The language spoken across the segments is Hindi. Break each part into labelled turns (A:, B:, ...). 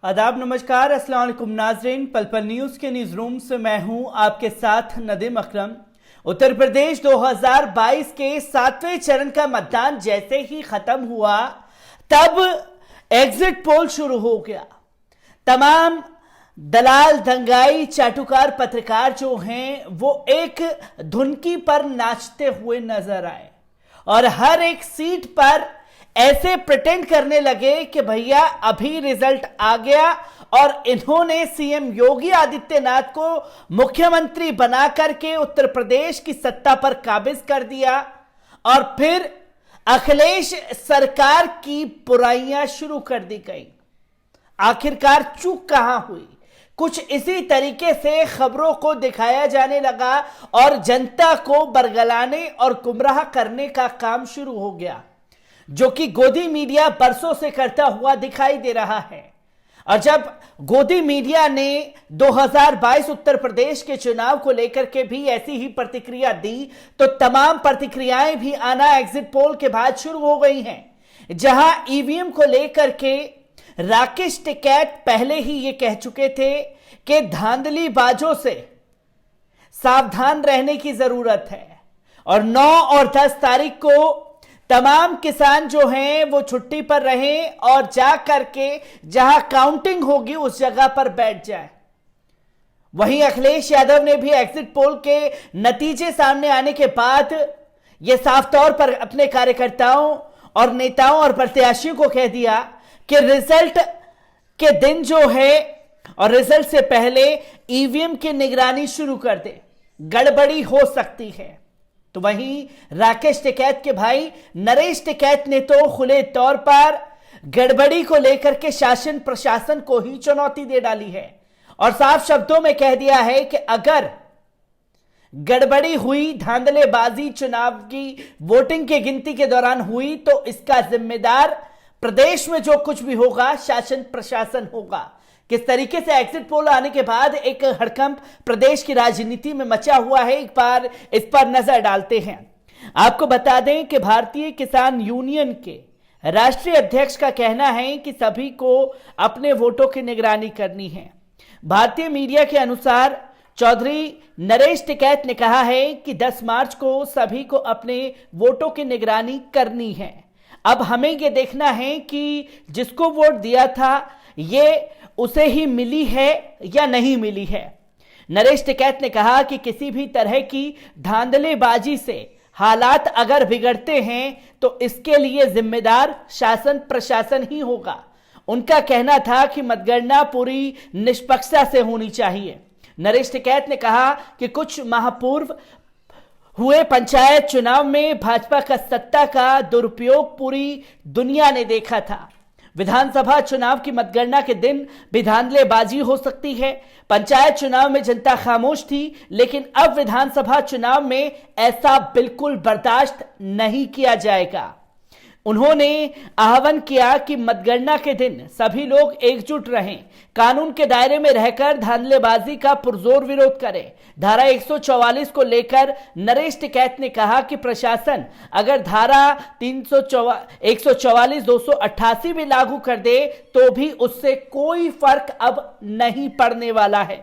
A: आदाब, नमस्कार, अस्सलाम वालेकुम नाजरीन। पल पल न्यूज के न्यूज रूम से मैं हूं आपके साथ नदीम अकरम। उत्तर प्रदेश 2022 के 7वें चरण का मतदान जैसे ही खत्म हुआ तब एग्जिट पोल शुरू हो गया। तमाम दलाल, दंगाई, चाटुकार पत्रकार जो हैं वो एक धुनकी पर नाचते हुए नजर आए और हर एक सीट पर ऐसे प्रिटेंड करने लगे कि भैया अभी रिजल्ट आ गया और इन्होंने सीएम योगी आदित्यनाथ को मुख्यमंत्री बना करके उत्तर प्रदेश की सत्ता पर काबिज कर दिया और फिर अखिलेश सरकार की बुराइयां शुरू कर दी गई। आखिरकार चूक कहां हुई? कुछ इसी तरीके से खबरों को दिखाया जाने लगा और जनता को बरगलाने और गुमराह करने का काम शुरू हो गया, जो कि गोदी मीडिया बरसों से करता हुआ दिखाई दे रहा है। और जब गोदी मीडिया ने 2022 उत्तर प्रदेश के चुनाव को लेकर के भी ऐसी ही प्रतिक्रिया दी, तो तमाम प्रतिक्रियाएं भी आना एग्जिट पोल के बाद शुरू हो गई हैं, जहां ईवीएम को लेकर के राकेश टिकैत पहले ही ये कह चुके थे कि धांधलीबाजों से सावधान रहने की जरूरत है। और 9 और 10 तारीख को तमाम किसान जो हैं वो छुट्टी पर रहें और जा करके जहां काउंटिंग होगी उस जगह पर बैठ जाए। वहीं अखिलेश यादव ने भी एग्जिट पोल के नतीजे सामने आने के बाद यह साफ तौर पर अपने कार्यकर्ताओं और नेताओं और प्रत्याशियों को कह दिया कि रिजल्ट के दिन जो है और रिजल्ट से पहले ईवीएम की निगरानी शुरू कर दे, गड़बड़ी हो सकती है। तो वहीं राकेश टिकैत के भाई नरेश टिकैत ने तो खुले तौर पर गड़बड़ी को लेकर के शासन प्रशासन को ही चुनौती दे डाली है और साफ शब्दों में कह दिया है कि अगर गड़बड़ी हुई, धांधलेबाजी चुनाव की वोटिंग की गिनती के दौरान हुई, तो इसका जिम्मेदार प्रदेश में जो कुछ भी होगा शासन प्रशासन होगा। किस तरीके से एग्जिट पोल आने के बाद एक हड़कंप प्रदेश की राजनीति में मचा हुआ है, एक बार इस पर नजर डालते हैं। आपको बता दें कि भारतीय किसान यूनियन के राष्ट्रीय अध्यक्ष का कहना है कि सभी को अपने वोटों की निगरानी करनी है। भारतीय मीडिया के अनुसार चौधरी नरेश टिकैत ने कहा है कि 10 मार्च को सभी को अपने वोटों की निगरानी करनी है। अब हमें यह देखना है कि जिसको वोट दिया था ये उसे ही मिली है या नहीं मिली है। नरेश टिकैत ने कहा कि किसी भी तरह की धांधलेबाजी से हालात अगर बिगड़ते हैं तो इसके लिए जिम्मेदार शासन प्रशासन ही होगा। उनका कहना था कि मतगणना पूरी निष्पक्षता से होनी चाहिए। नरेश टिकैत ने कहा कि कुछ माह पूर्व हुए पंचायत चुनाव में भाजपा का सत्ता का दुरुपयोग पूरी दुनिया ने देखा था। विधानसभा चुनाव की मतगणना के दिन भी धांधलेबाजी हो सकती है। पंचायत चुनाव में जनता खामोश थी, लेकिन अब विधानसभा चुनाव में ऐसा बिल्कुल बर्दाश्त नहीं किया जाएगा। उन्होंने आह्वान किया कि मतगणना के दिन सभी लोग एकजुट रहें, कानून के दायरे में रहकर धांधलेबाजी का पुरजोर विरोध करें। धारा 144 को लेकर नरेश टिकैत ने कहा कि प्रशासन अगर धारा 144, 288 भी लागू कर दे तो भी उससे कोई फर्क अब नहीं पड़ने वाला है।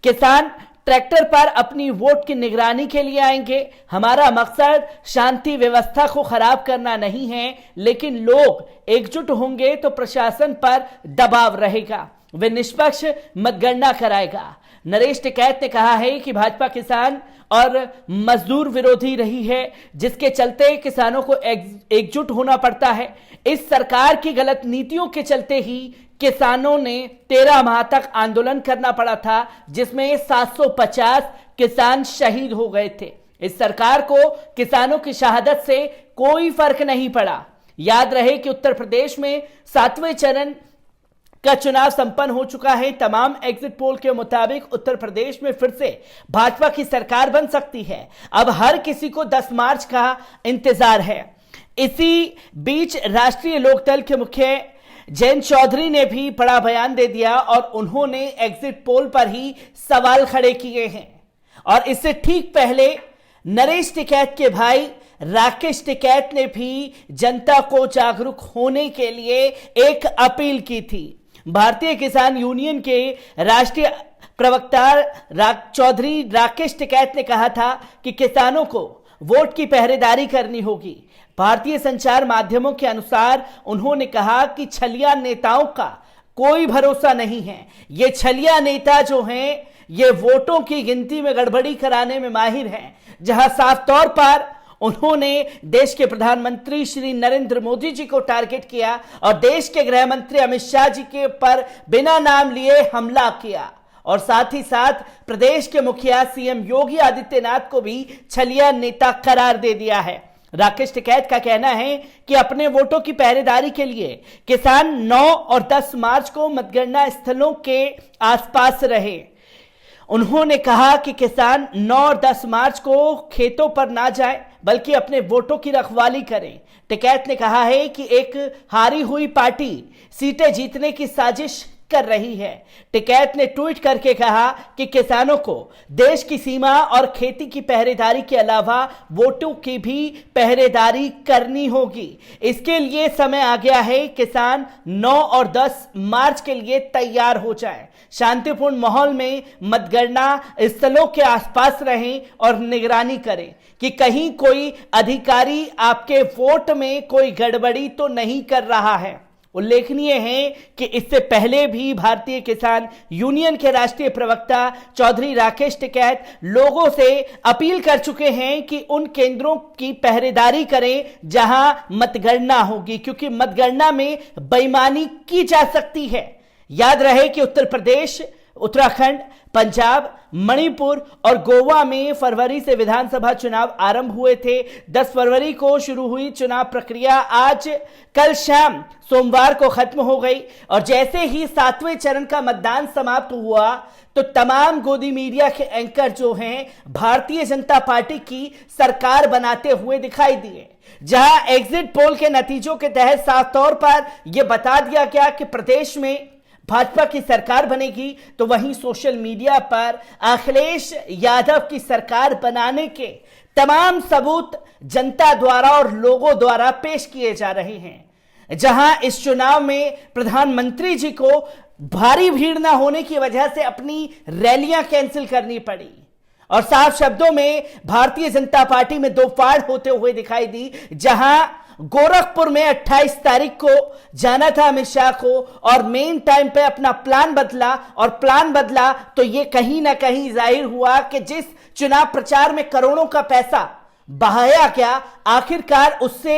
A: किसान ट्रैक्टर पर अपनी वोट की निगरानी के लिए आएंगे। हमारा मकसद शांति व्यवस्था को खराब करना नहीं है, लेकिन लोग एकजुट होंगे तो प्रशासन पर दबाव रहेगा, वे निष्पक्ष मतगणना कराएगा। नरेश टिकैत ने कहा है कि भाजपा किसान और मजदूर विरोधी रही है, जिसके चलते किसानों को एकजुट होना पड़ता है। इस सरकार की गलत नीतियों के चलते ही किसानों ने 13 माह तक आंदोलन करना पड़ा था, जिसमें 750 किसान शहीद हो गए थे। इस सरकार को किसानों की शहादत से कोई फर्क नहीं पड़ा। याद रहे कि उत्तर प्रदेश में 7वें चरण का चुनाव संपन्न हो चुका है। तमाम एग्जिट पोल के मुताबिक उत्तर प्रदेश में फिर से भाजपा की सरकार बन सकती है। अब हर किसी को 10 मार्च का इंतजार है। इसी बीच राष्ट्रीय लोकदल के मुख्य जयंत चौधरी ने भी बड़ा बयान दे दिया और उन्होंने एग्जिट पोल पर ही सवाल खड़े किए हैं। और इससे ठीक पहले नरेश टिकैत के भाई राकेश टिकैत ने भी जनता को जागरूक होने के लिए एक अपील की थी। भारतीय किसान यूनियन के राष्ट्रीय प्रवक्ता चौधरी राकेश टिकैत ने कहा था कि किसानों को वोट की पहरेदारी करनी होगी। भारतीय संचार माध्यमों के अनुसार उन्होंने कहा कि छलिया नेताओं का कोई भरोसा नहीं है। ये छलिया नेता जो हैं ये वोटों की गिनती में गड़बड़ी कराने में माहिर हैं, जहां साफ तौर पर उन्होंने देश के प्रधानमंत्री श्री नरेंद्र मोदी जी को टारगेट किया और देश के गृह मंत्री अमित शाह जी के पर बिना नाम लिए हमला किया और साथ ही साथ प्रदेश के मुखिया सीएम योगी आदित्यनाथ को भी छलिया नेता करार दे दिया है। राकेश टिकैत का कहना है कि अपने वोटों की पहरेदारी के लिए किसान 9 और 10 मार्च को मतगणना स्थलों के आसपास रहे। उन्होंने कहा कि किसान 9 और 10 मार्च को खेतों पर ना जाए बल्कि अपने वोटों की रखवाली करें। टिकैत ने कहा है कि एक हारी हुई पार्टी सीटें जीतने की साजिश कर रही है। टिकैत ने ट्वीट करके कहा कि किसानों को देश की सीमा और खेती की पहरेदारी के अलावा वोटों की भी पहरेदारी करनी होगी। इसके लिए समय आ गया है। किसान 9 और 10 मार्च के लिए तैयार हो जाएं। शांतिपूर्ण माहौल में मतगणना स्थलों के आसपास रहें और निगरानी करें कि कहीं कोई अधिकारी आपके वोट में कोई गड़बड़ी तो नहीं कर रहा है। उल्लेखनीय है कि इससे पहले भी भारतीय किसान यूनियन के राष्ट्रीय प्रवक्ता चौधरी राकेश टिकैत लोगों से अपील कर चुके हैं कि उन केंद्रों की पहरेदारी करें जहां मतगणना होगी, क्योंकि मतगणना में बेईमानी की जा सकती है। याद रहे कि उत्तर प्रदेश, उत्तराखंड, पंजाब, मणिपुर और गोवा में फरवरी से विधानसभा चुनाव आरंभ हुए थे। 10 फरवरी को शुरू हुई चुनाव प्रक्रिया आज कल शाम सोमवार को खत्म हो गई और जैसे ही 7वें चरण का मतदान समाप्त हुआ तो तमाम गोदी मीडिया के एंकर जो हैं भारतीय जनता पार्टी की सरकार बनाते हुए दिखाई दिए। जहां एग्जिट पोल के नतीजों के तहत साफ तौर पर यह बता दिया गया कि प्रदेश में भाजपा की सरकार बनेगी, तो वहीं सोशल मीडिया पर अखिलेश यादव की सरकार बनाने के तमाम सबूत जनता द्वारा और लोगों द्वारा पेश किए जा रहे हैं। जहां इस चुनाव में प्रधानमंत्री जी को भारी भीड़ न होने की वजह से अपनी रैलियां कैंसिल करनी पड़ी और साफ शब्दों में भारतीय जनता पार्टी में दो फाड़ होते हुए दिखाई दी। जहां गोरखपुर में 28 तारीख को जाना था अमित शाह को और मेन टाइम पे अपना प्लान बदला तो ये कहीं ना कहीं जाहिर हुआ कि जिस चुनाव प्रचार में करोड़ों का पैसा बहाया गया, आखिरकार उससे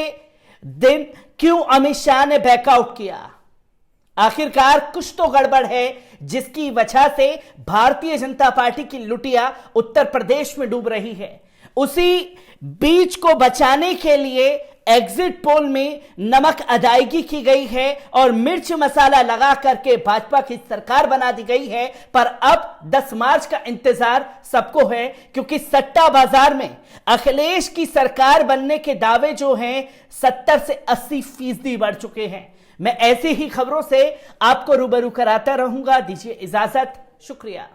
A: दिन क्यों अमित शाह ने बैकआउट किया। आखिरकार कुछ तो गड़बड़ है जिसकी वजह से भारतीय जनता पार्टी की लुटिया उत्तर प्रदेश में डूब रही है। उसी बीच को बचाने के लिए एग्जिट पोल में नमक अदायगी की गई है और मिर्च मसाला लगा करके भाजपा की सरकार बना दी गई है। पर अब 10 मार्च का इंतजार सबको है, क्योंकि सट्टा बाजार में अखिलेश की सरकार बनने के दावे जो हैं 70 से 80% बढ़ चुके हैं। मैं ऐसी ही खबरों से आपको रूबरू कराता रहूंगा। दीजिए इजाजत, शुक्रिया।